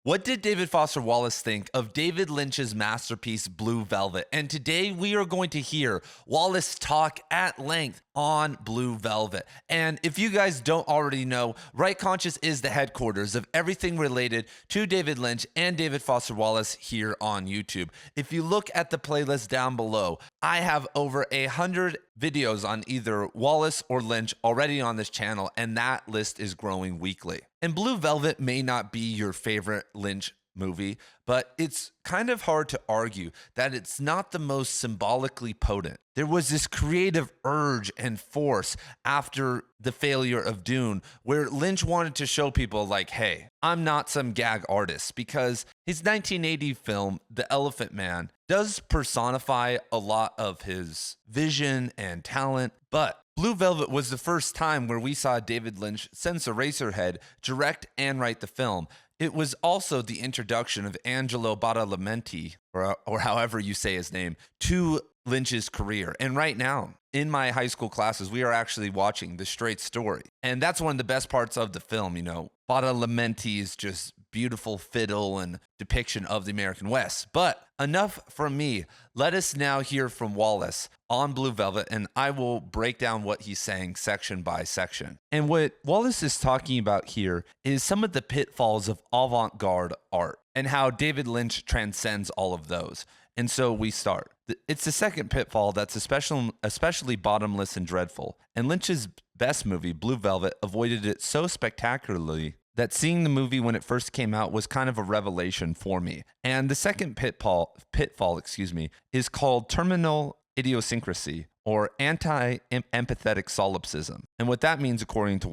What did David Foster Wallace think of David Lynch's masterpiece, Blue Velvet? And today we are going to hear Wallace talk at length on Blue Velvet. And if you guys don't already know, Right Conscious is the headquarters of everything related to David Lynch and David Foster Wallace here on YouTube. If you look at the playlist down below, I have over 100 videos on either Wallace or Lynch already on this channel, and that list is growing weekly. And Blue Velvet may not be your favorite Lynch movie, but it's kind of hard to argue that it's not the most symbolically potent. There was this creative urge and force after the failure of Dune where Lynch wanted to show people like, hey, I'm not some gag artist, because his 1980 film, The Elephant Man, does personify a lot of his vision and talent, but Blue Velvet was the first time where we saw David Lynch, since Eraserhead, direct and write the film. It was also the introduction of Angelo Badalamenti, or however you say his name, to Lynch's career. And right now, in my high school classes, we are actually watching The Straight Story. And that's one of the best parts of the film, you know. Badalamenti's just beautiful fiddle and depiction of the American West. But enough from me. Let us now hear from Wallace on Blue Velvet, and I will break down what he's saying section by section. And what Wallace is talking about here is some of the pitfalls of avant-garde art and how David Lynch transcends all of those. And so we start. It's the second pitfall that's especially bottomless and dreadful. And Lynch's best movie, Blue Velvet, avoided it so spectacularly that seeing the movie when it first came out was kind of a revelation for me. And the second pitfall, is called terminal idiosyncrasy, or anti-empathetic solipsism. And what that means, according to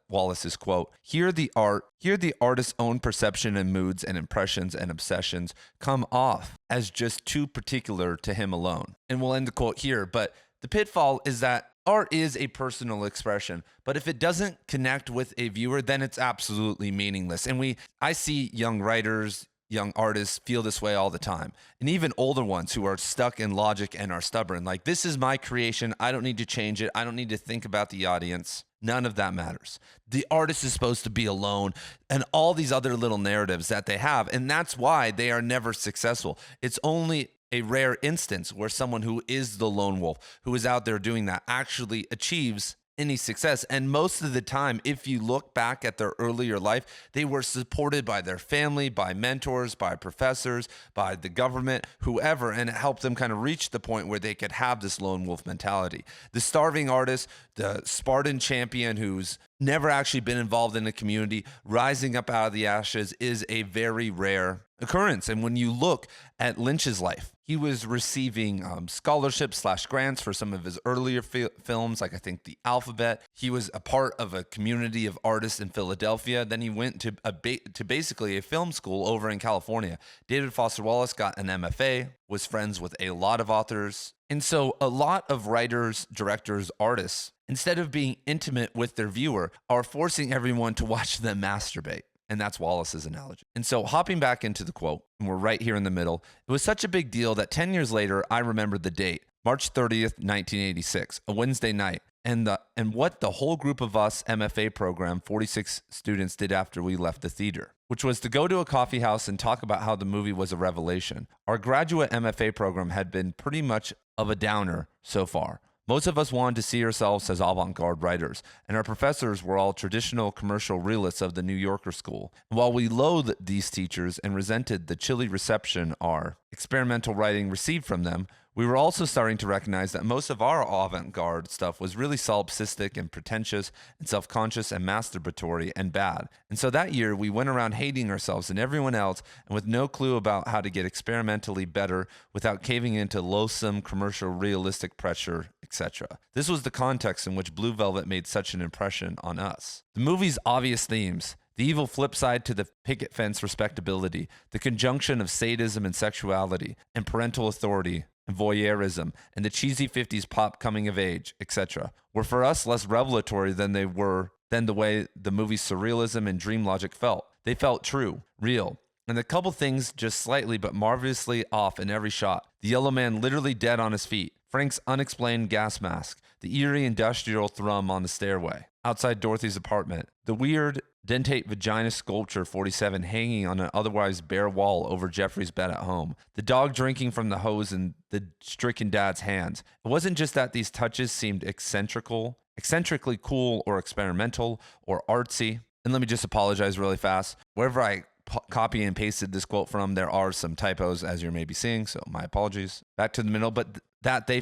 Wallace's quote, here the artist's own perception and moods and impressions and obsessions come off as just too particular to him alone. And we'll end the quote here, but the pitfall is that art is a personal expression, but if it doesn't connect with a viewer, then it's absolutely meaningless. And I see young writers, young artists feel this way all the time. And even older ones who are stuck in logic and are stubborn. Like, this is my creation. I don't need to change it. I don't need to think about the audience. None of that matters. The artist is supposed to be alone, and all these other little narratives that they have. And that's why they are never successful. It's only a rare instance where someone who is the lone wolf, who is out there doing that, actually achieves any success. And most of the time, if you look back at their earlier life, they were supported by their family, by mentors, by professors, by the government, whoever, and it helped them kind of reach the point where they could have this lone wolf mentality. The starving artist, the Spartan champion who's never actually been involved in a community, rising up out of the ashes, is a very rare occurrence. And when you look at Lynch's life, he was receiving scholarships / grants for some of his earlier films, like I think The Alphabet. He was a part of a community of artists in Philadelphia. Then he went to basically a film school over in California. David Foster Wallace got an MFA, was friends with a lot of authors. And so a lot of writers, directors, artists, instead of being intimate with their viewer, are forcing everyone to watch them masturbate. And that's Wallace's analogy. And so hopping back into the quote, and we're right here in the middle, it was such a big deal that 10 years later, I remembered the date, March 30th, 1986, a Wednesday night, and what the whole group of us MFA program, 46 students, did after we left the theater, which was to go to a coffee house and talk about how the movie was a revelation. Our graduate MFA program had been pretty much of a downer so far. Most of us wanted to see ourselves as avant-garde writers, and our professors were all traditional commercial realists of the New Yorker school. And while we loathed these teachers and resented the chilly reception our experimental writing received from them, we were also starting to recognize that most of our avant-garde stuff was really solipsistic and pretentious and self-conscious and masturbatory and bad. And so that year, we went around hating ourselves and everyone else, and with no clue about how to get experimentally better without caving into loathsome commercial realistic pressure, etc. This was the context in which Blue Velvet made such an impression on us. The movie's obvious themes, the evil flip side to the picket fence respectability, the conjunction of sadism and sexuality, and parental authority, and voyeurism, and the cheesy 50s pop coming of age, etc., were for us less revelatory than the way the movie's surrealism and dream logic felt. They felt true, real, and a couple things just slightly but marvelously off in every shot. The yellow man literally dead on his feet, Frank's unexplained gas mask, the eerie industrial thrum on the stairway outside Dorothy's apartment, the weird dentate vagina sculpture 47 hanging on an otherwise bare wall over Jeffrey's bed at home, the dog drinking from the hose in the stricken dad's hands. It wasn't just that these touches seemed eccentrically cool or experimental or artsy. And let me just apologize really fast. Wherever I copy and pasted this quote from, there are some typos, as you're maybe seeing, so my apologies. Back to the middle, but they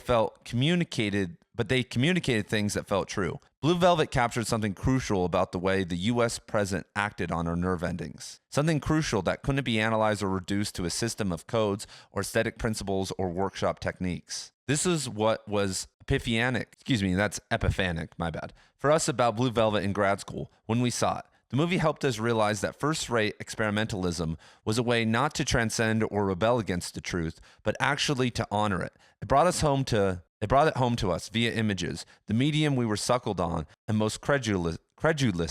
communicated things that felt true. Blue Velvet captured something crucial about the way the U.S. president acted on our nerve endings. Something crucial that couldn't be analyzed or reduced to a system of codes or aesthetic principles or workshop techniques. This is what was epiphanic, my bad, for us about Blue Velvet in grad school when we saw it. The movie helped us realize that first-rate experimentalism was a way not to transcend or rebel against the truth, but actually to honor it. It brought it home to us via images, the medium we were suckled on and most credulous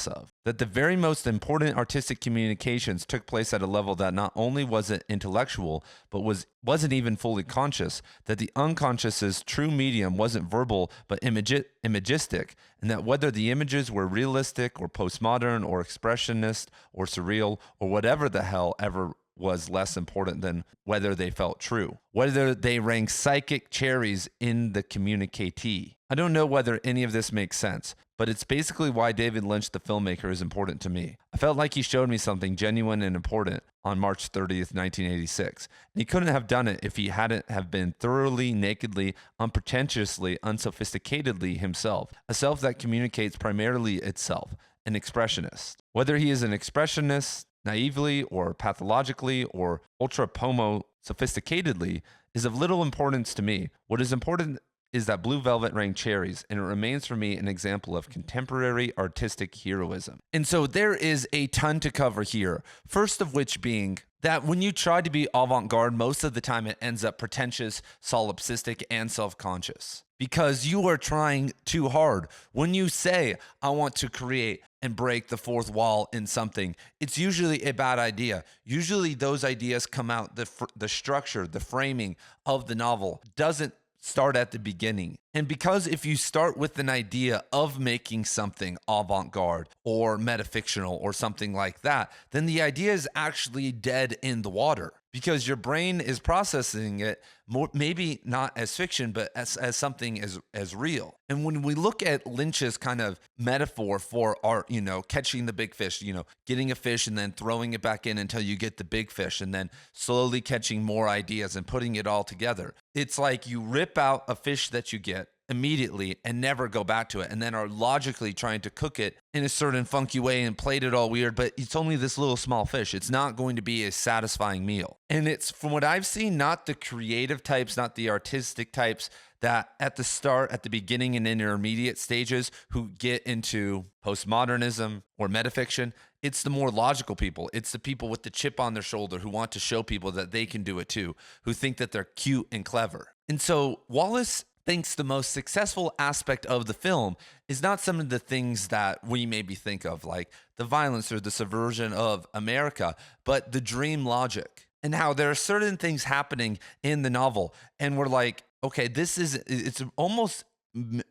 of. That the very most important artistic communications took place at a level that not only wasn't intellectual, but wasn't even fully conscious. That the unconscious's true medium wasn't verbal, but imagistic, and that whether the images were realistic or postmodern or expressionist or surreal or whatever the hell ever was less important than whether they felt true, whether they rang psychic cherries in the communicatee. I don't know whether any of this makes sense, but it's basically why David Lynch, the filmmaker, is important to me. I felt like he showed me something genuine and important on March 30th, 1986. And he couldn't have done it if he hadn't have been thoroughly, nakedly, unpretentiously, unsophisticatedly himself, a self that communicates primarily itself, an expressionist. Whether he is an expressionist naively or pathologically or ultra-pomo sophisticatedly is of little importance to me. What is important is that Blue Velvet rang cherries, and it remains for me an example of contemporary artistic heroism. And so there is a ton to cover here. First of which being that when you try to be avant-garde, most of the time it ends up pretentious, solipsistic, and self-conscious. Because you are trying too hard. When you say, I want to create and break the fourth wall in something, it's usually a bad idea. Usually those ideas come out, the structure, the framing of the novel doesn't start at the beginning. And because if you start with an idea of making something avant-garde or metafictional or something like that, then the idea is actually dead in the water because your brain is processing it more, maybe not as fiction, but as something as real. And when we look at Lynch's kind of metaphor for art, catching the big fish, getting a fish and then throwing it back in until you get the big fish and then slowly catching more ideas and putting it all together. It's like you rip out a fish that you get immediately and never go back to it and then are logically trying to cook it in a certain funky way and plate it all weird, but it's only this little small fish. It's not going to be a satisfying meal. And it's, from what I've seen, not the creative types, not the artistic types that at the start, at the beginning and intermediate stages who get into postmodernism or metafiction. It's the more logical people. It's the people with the chip on their shoulder who want to show people that they can do it too, who think that they're cute and clever. And so Wallace thinks the most successful aspect of the film is not some of the things that we maybe think of, like the violence or the subversion of America, but the dream logic and how there are certain things happening in the novel. And we're like, okay, it's almost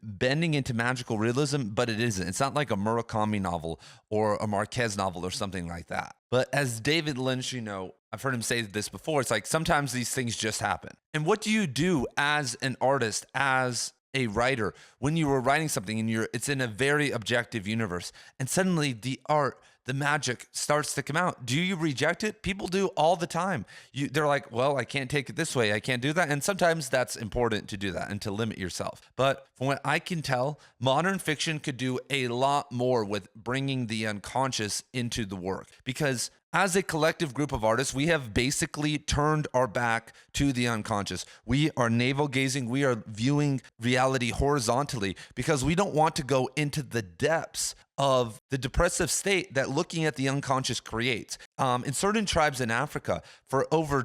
bending into magical realism, but it isn't. It's not like a Murakami novel or a Marquez novel or something like that. But as David Lynch, I've heard him say this before, it's like sometimes these things just happen. And what do you do as an artist, as a writer, when you were writing something and it's in a very objective universe and suddenly the art, the magic starts to come out? Do you reject it? People do all the time. They're like, well, I can't take it this way. I can't do that. And sometimes that's important to do that and to limit yourself. But from what I can tell, modern fiction could do a lot more with bringing the unconscious into the work, because as a collective group of artists, we have basically turned our back to the unconscious. We are navel gazing. We are viewing reality horizontally because we don't want to go into the depths of the depressive state that looking at the unconscious creates. In certain tribes in Africa, for over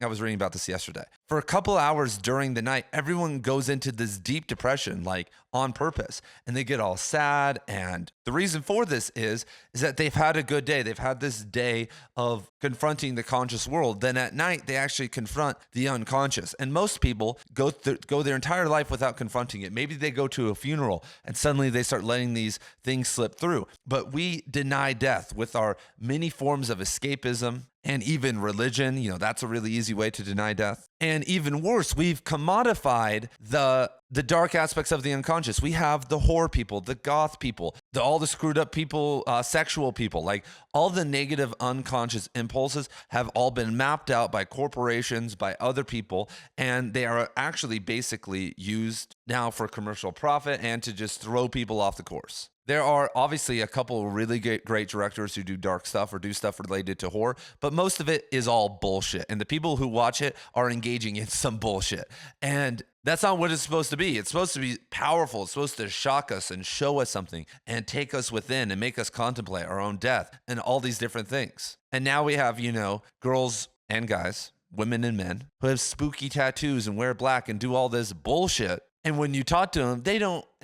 I was reading about this yesterday. For a couple hours during the night, everyone goes into this deep depression, like on purpose, and they get all sad. And the reason for this is that they've had a good day. They've had this day of confronting the conscious world. Then at night, they actually confront the unconscious. And most people go their entire life without confronting it. Maybe they go to a funeral and suddenly they start letting these things slip through. But we deny death with our many forms of escapism and even religion. That's a really easy way to deny death. And even worse, we've commodified the dark aspects of the unconscious. We have the horror people, the goth people, all the screwed up people, sexual people, like all the negative unconscious impulses have all been mapped out by corporations, by other people, and they are actually basically used now for commercial profit and to just throw people off the course. There are obviously a couple really great directors who do dark stuff or do stuff related to horror, but most of it is all bullshit. And the people who watch it are engaging in some bullshit. And that's not what it's supposed to be. It's supposed to be powerful. It's supposed to shock us and show us something and take us within and make us contemplate our own death and all these different things. And now we have, girls and guys, women and men who have spooky tattoos and wear black and do all this bullshit. And when you talk to them,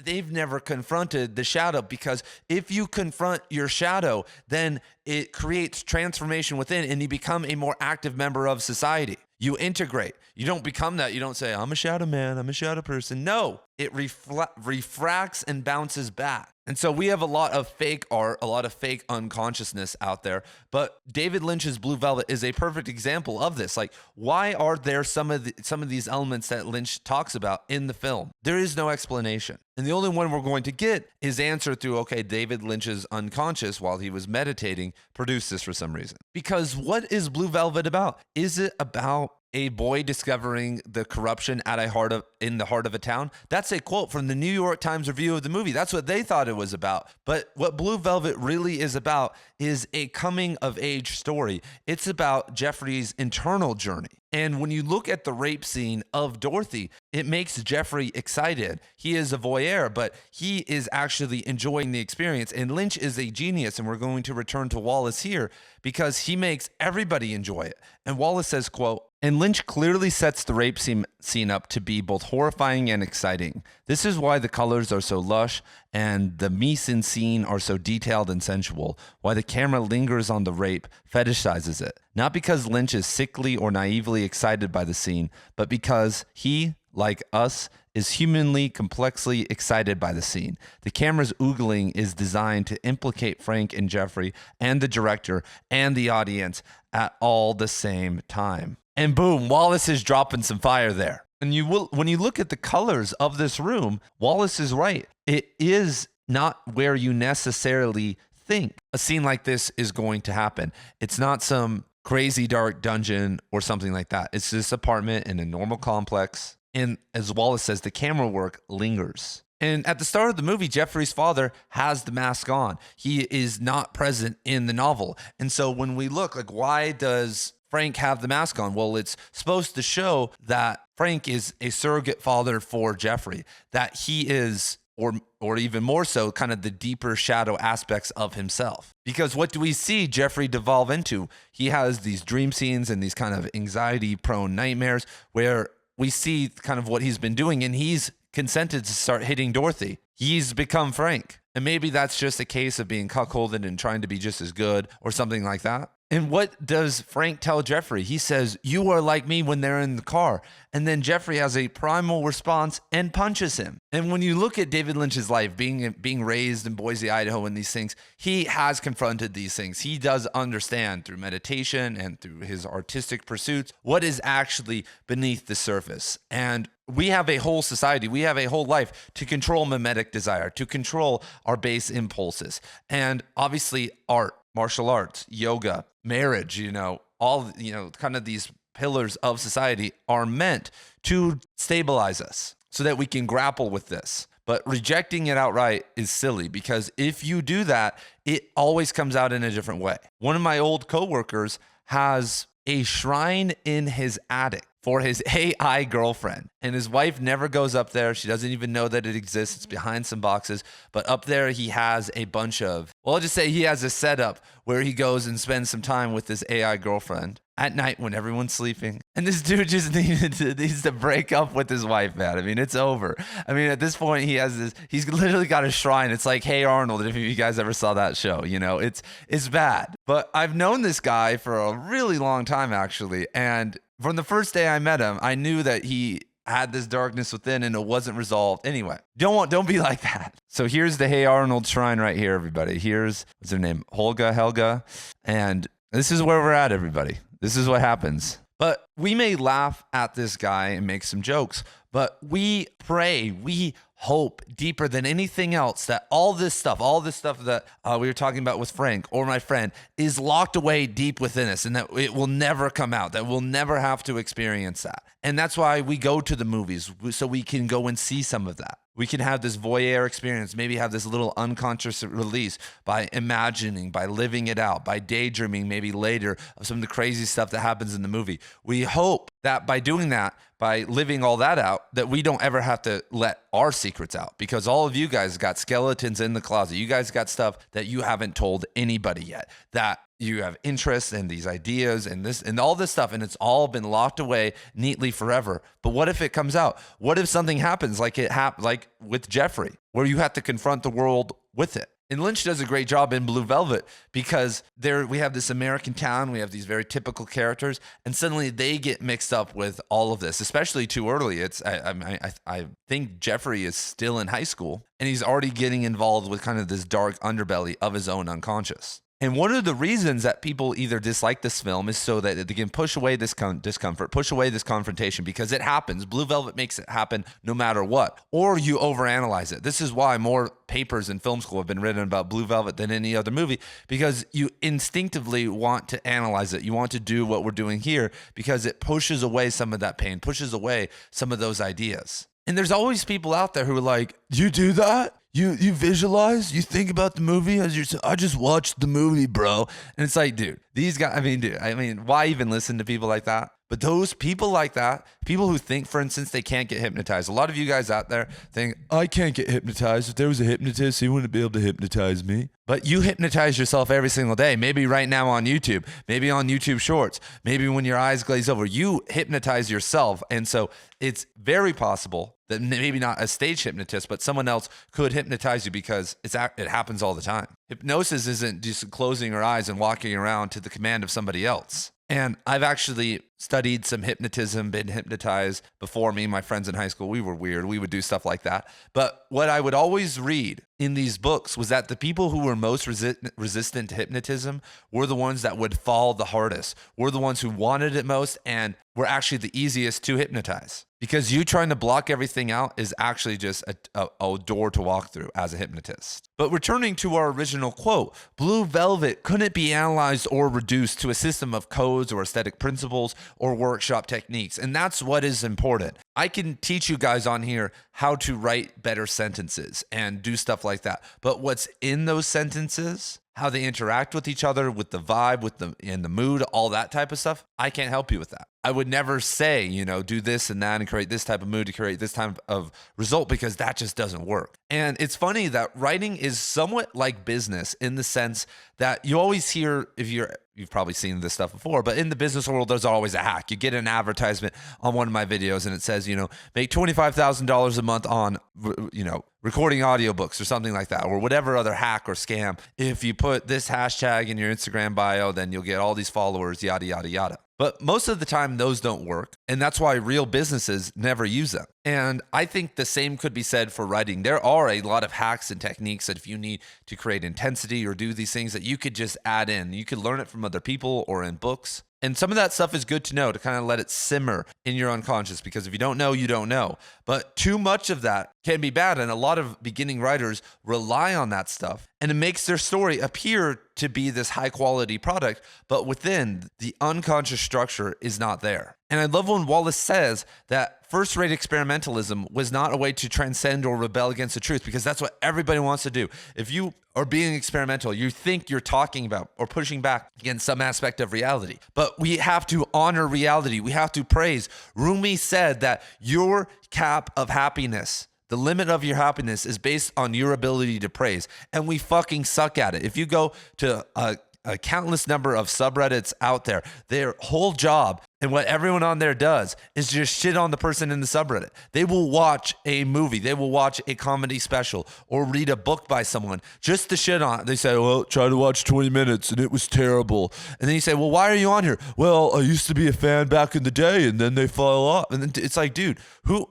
they've never confronted the shadow, because if you confront your shadow, then it creates transformation within and you become a more active member of society. You integrate. You don't become that. You don't say, I'm a shadow man, I'm a shadow person. No, it refracts and bounces back. And so we have a lot of fake art, a lot of fake unconsciousness out there. But David Lynch's Blue Velvet is a perfect example of this. Like, why are there some of these elements that Lynch talks about in the film? There is no explanation. And the only one we're going to get is answered through, okay, David Lynch's unconscious, while he was meditating, produced this for some reason. Because what is Blue Velvet about? Is it about a boy discovering the corruption in the heart of a town? That's a quote from the New York Times review of the movie. That's what they thought it was about. But what Blue Velvet really is about is a coming of age story. It's about Jeffrey's internal journey. And when you look at the rape scene of Dorothy, it makes Jeffrey excited. He is a voyeur, but he is actually enjoying the experience. And Lynch is a genius, and we're going to return to Wallace here because he makes everybody enjoy it. And Wallace says, quote, and Lynch clearly sets the rape scene up to be both horrifying and exciting. This is why the colors are so lush and the mise en scene are so detailed and sensual, why the camera lingers on the rape, fetishizes it. Not because Lynch is sickly or naively excited by the scene, but because he, like us, is humanly, complexly excited by the scene. The camera's oogling is designed to implicate Frank and Jeffrey and the director and the audience at all the same time. And boom, Wallace is dropping some fire there. And when you look at the colors of this room, Wallace is right. It is not where you necessarily think a scene like this is going to happen. It's not some crazy dark dungeon or something like that. It's this apartment in a normal complex. And as Wallace says, the camera work lingers. And at the start of the movie, Jeffrey's father has the mask on. He is not present in the novel. And so when we look, like, why does Frank have the mask on? Well, it's supposed to show that Frank is a surrogate father for Jeffrey, that he is, or even more so, kind of the deeper shadow aspects of himself. Because what do we see Jeffrey devolve into? He has these dream scenes and these kind of anxiety-prone nightmares where we see kind of what he's been doing, and he's consented to start hitting Dorothy. He's become Frank. And maybe that's just a case of being cuckolded and trying to be just as good or something like that. And what does Frank tell Jeffrey? He says, you are like me, when they're in the car. And then Jeffrey has a primal response and punches him. And when you look at David Lynch's life, being raised in Boise, Idaho, and these things, he has confronted these things. He does understand through meditation and through his artistic pursuits what is actually beneath the surface. And we have a whole society, we have a whole life to control mimetic desire, to control our base impulses. And obviously art, martial arts, yoga, marriage, all, kind of these pillars of society are meant to stabilize us so that we can grapple with this. But rejecting it outright is silly, because if you do that, it always comes out in a different way. One of my old coworkers has a shrine in his attic for his AI girlfriend. And his wife never goes up there. She doesn't even know that it exists. It's behind some boxes. But up there, he has a bunch of, well, I'll just say he has a setup where he goes and spends some time with his AI girlfriend at night when everyone's sleeping. And this dude just needs to break up with his wife, man. I mean, it's over. I mean, at this point, he's literally got a shrine. It's like Hey Arnold, if you guys ever saw that show, it's bad. But I've known this guy for a really long time, actually. And from the first day I met him, I knew that he had this darkness within and it wasn't resolved. Anyway, don't be like that. So here's the Hey Arnold shrine right here, everybody. What's her name? Helga. And this is where we're at, everybody. This is what happens. But we may laugh at this guy and make some jokes, but we pray, we hope deeper than anything else that all this stuff that we were talking about with Frank or my friend is locked away deep within us and that it will never come out, that we'll never have to experience that. And that's why we go to the movies, so we can go and see some of that. We can have this voyeur experience, maybe have this little unconscious release by imagining, by living it out, by daydreaming maybe later of some of the crazy stuff that happens in the movie. We hope that by doing that, by living all that out, that we don't ever have to let our secrets out, because all of you guys got skeletons in the closet. You guys got stuff that you haven't told anybody yet, that you have interests and these ideas and this and all this stuff, and it's all been locked away neatly forever. But what if it comes out? What if something happens like like with Jeffrey, where you have to confront the world with it? And Lynch does a great job in Blue Velvet, because we have this American town, we have these very typical characters, and suddenly they get mixed up with all of this, especially too early. I think Jeffrey is still in high school, and he's already getting involved with kind of this dark underbelly of his own unconscious. And one of the reasons that people either dislike this film is so that they can push away this discomfort, push away this confrontation, because it happens. Blue Velvet makes it happen no matter what. Or you overanalyze it. This is why more papers in film school have been written about Blue Velvet than any other movie, because you instinctively want to analyze it. You want to do what we're doing here because it pushes away some of that pain, pushes away some of those ideas. And there's always people out there who are like, you do that? You visualize? You think about the movie as I just watched the movie, bro. And it's like, dude, these guys, why even listen to people like that? But those people like that, people who think, for instance, they can't get hypnotized. A lot of you guys out there think, I can't get hypnotized. If there was a hypnotist, he wouldn't be able to hypnotize me. But you hypnotize yourself every single day. Maybe right now on YouTube, maybe on YouTube Shorts, maybe when your eyes glaze over, you hypnotize yourself. And so it's very possible that maybe not a stage hypnotist, but someone else could hypnotize you, because it happens all the time. Hypnosis isn't just closing your eyes and walking around to the command of somebody else. And I've actually studied some hypnotism, been hypnotized before. Me and my friends in high school, we were weird. We would do stuff like that. But what I would always read in these books was that the people who were most resistant to hypnotism were the ones that would fall the hardest, were the ones who wanted it most, and were actually the easiest to hypnotize. Because you trying to block everything out is actually just a door to walk through as a hypnotist. But returning to our original quote, Blue Velvet couldn't be analyzed or reduced to a system of codes or aesthetic principles or workshop techniques. And that's what is important. I can teach you guys on here how to write better sentences and do stuff like that. But what's in those sentences, how they interact with each other, with the vibe, in the mood, all that type of stuff, I can't help you with that. I would never say, do this and that and create this type of mood to create this type of result, because that just doesn't work. And it's funny that writing is somewhat like business, in the sense that you always hear, you've probably seen this stuff before, but in the business world, there's always a hack. You get an advertisement on one of my videos and it says, make $25,000 a month on, recording audiobooks or something like that, or whatever other hack or scam. If you put this hashtag in your Instagram bio, then you'll get all these followers, yada, yada, yada. But most of the time, those don't work. And that's why real businesses never use them. And I think the same could be said for writing. There are a lot of hacks and techniques that if you need to create intensity or do these things, that you could just add in. You could learn it from other people or in books. And some of that stuff is good to know, to kind of let it simmer in your unconscious, because if you don't know, you don't know. But too much of that can be bad. And a lot of beginning writers rely on that stuff, and it makes their story appear to be this high quality product, but within the unconscious structure is not there. And I love when Wallace says that first-rate experimentalism was not a way to transcend or rebel against the truth, because that's what everybody wants to do. If you are being experimental, you think you're talking about or pushing back against some aspect of reality. But we have to honor reality. We have to praise. Rumi said that your cap of happiness, the limit of your happiness, is based on your ability to praise. And we fucking suck at it. If you go to a countless number of subreddits out there. Their whole job and what everyone on there does is just shit on the person in the subreddit. They will watch a movie, they will watch a comedy special, or read a book by someone just to shit on it. They say, well, try to watch 20 minutes and it was terrible. And then you say, well, why are you on here? Well, I used to be a fan back in the day and then they fell off. And then it's like, dude,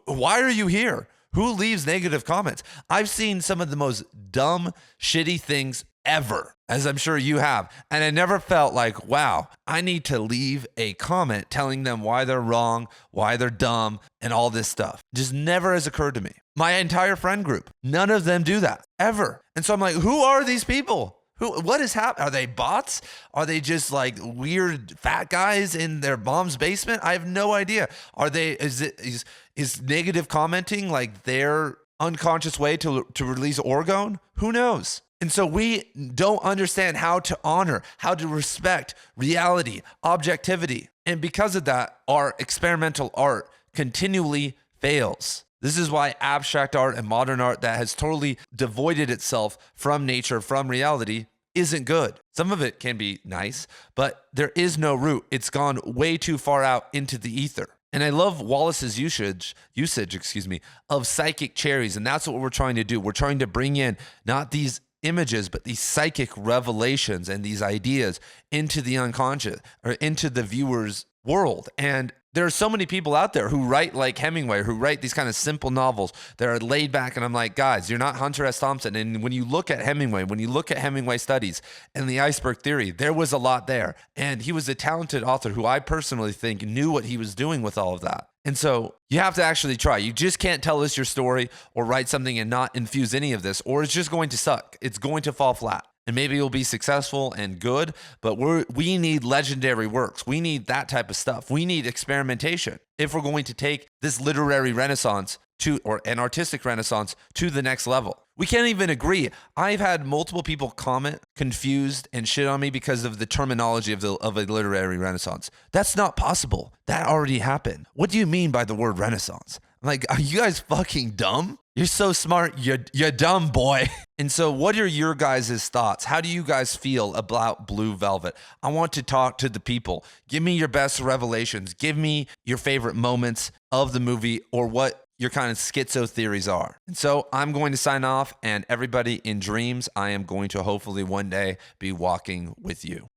why are you here? Who leaves negative comments? I've seen some of the most dumb, shitty things ever, as I'm sure you have. And I never felt like, wow, I need to leave a comment telling them why they're wrong, why they're dumb, and all this stuff. Just never has occurred to me. My entire friend group, none of them do that, ever. And so I'm like, who are these people? What is happening? Are they bots? Are they just like weird fat guys in their mom's basement? I have no idea. Is negative commenting like their unconscious way to release orgone? Who knows? And so we don't understand how to honor, how to respect reality, objectivity. And because of that, our experimental art continually fails. This is why abstract art and modern art that has totally devoided itself from nature, from reality, isn't good. Some of it can be nice, but there is no root. It's gone way too far out into the ether. And I love Wallace's usage, of psychic cherries. And that's what we're trying to do. We're trying to bring in not these images, but these psychic revelations and these ideas into the unconscious or into the viewer's world. And there are so many people out there who write like Hemingway, who write these kind of simple novels that are laid back. And I'm like, guys, you're not Hunter S. Thompson. And when you look at Hemingway, when you look at Hemingway studies and the iceberg theory, there was a lot there. And he was a talented author who I personally think knew what he was doing with all of that. And so you have to actually try. You just can't tell us your story or write something and not infuse any of this, or it's just going to suck. It's going to fall flat. And maybe it'll be successful and good, but we need legendary works. We need that type of stuff. We need experimentation if we're going to take this literary renaissance or an artistic renaissance to the next level. We can't even agree. I've had multiple people comment, confused, and shit on me because of the terminology of a literary renaissance. That's not possible. That already happened. What do you mean by the word renaissance? I'm like, are you guys fucking dumb? You're so smart. You're dumb, boy. And so what are your guys' thoughts? How do you guys feel about Blue Velvet? I want to talk to the people. Give me your best revelations. Give me your favorite moments of the movie or what your kind of schizo theories are. And so I'm going to sign off, and everybody in dreams, I am going to hopefully one day be walking with you.